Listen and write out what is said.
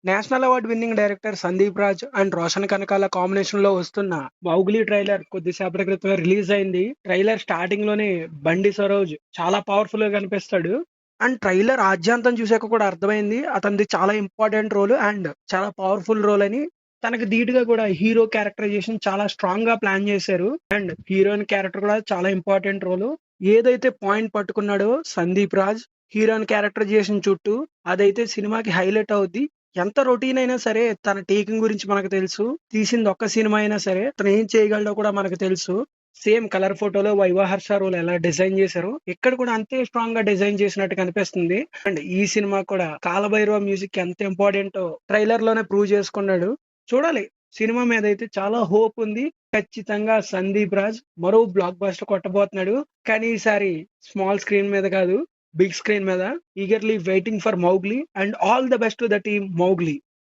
National award winning director Sandeep Raj and Roshan Kanakala combination లో వస్తున్న Mowgli trailer కొద్దిసేపటి క్రితమే రిలీజ్ అయింది. ట్రైలర్ స్టార్టింగ్ లోనే బండి సరోజ్ చాలా పవర్ఫుల్ గా కనిపిస్తాడు. అండ్ ట్రైలర్ ఆద్యాంతం చూసాక కూడా అర్థమైంది అతనిది చాలా ఇంపార్టెంట్ రోల్ అండ్ చాలా పవర్ఫుల్ రోల్ అని. తనకి ధీటుగా కూడా హీరో క్యారెక్టరైజేషన్ చాలా స్ట్రాంగ్ గా ప్లాన్ చేశారు. అండ్ హీరోయిన్ క్యారెక్టర్ కూడా చాలా ఇంపార్టెంట్ రోల్. ఏదైతే పాయింట్ పట్టుకున్నాడో సందీప్ రాజ్ హీరోయిన్ క్యారెక్టరైజేషన్ చుట్టూ, అదైతే సినిమాకి హైలైట్ అవుద్ది. ఎంత రొటీన్ అయినా సరే తన టేకింగ్ గురించి మనకు తెలుసు. తీసింది ఒక్క సినిమా అయినా సరే తను ఏం చేయగలడో కూడా మనకు తెలుసు. సేమ్ కలర్ ఫోటోలో వైవా హర్ష రోల్ ఎలా డిజైన్ చేశారో ఇక్కడ కూడా అంతే స్ట్రాంగ్ గా డిజైన్ చేసినట్టు కనిపిస్తుంది. అండ్ ఈ సినిమా కూడా కాలభైరవ మ్యూజిక్ ఎంత ఇంపార్టెంటో ట్రైలర్ లోనే ప్రూవ్ చేసుకున్నాడు. చూడాలి. సినిమా మీద అయితే చాలా హోప్ ఉంది. ఖచ్చితంగా సందీప్ రాజ్ మరో బ్లాక్ బస్టర్ కొట్టబోతున్నాడు. కానీ ఈసారి స్మాల్ స్క్రీన్ మీద కాదు, బిగ్ స్క్రీన్ మీద. Eagerly waiting for Mowgli and all the best to the team Mowgli.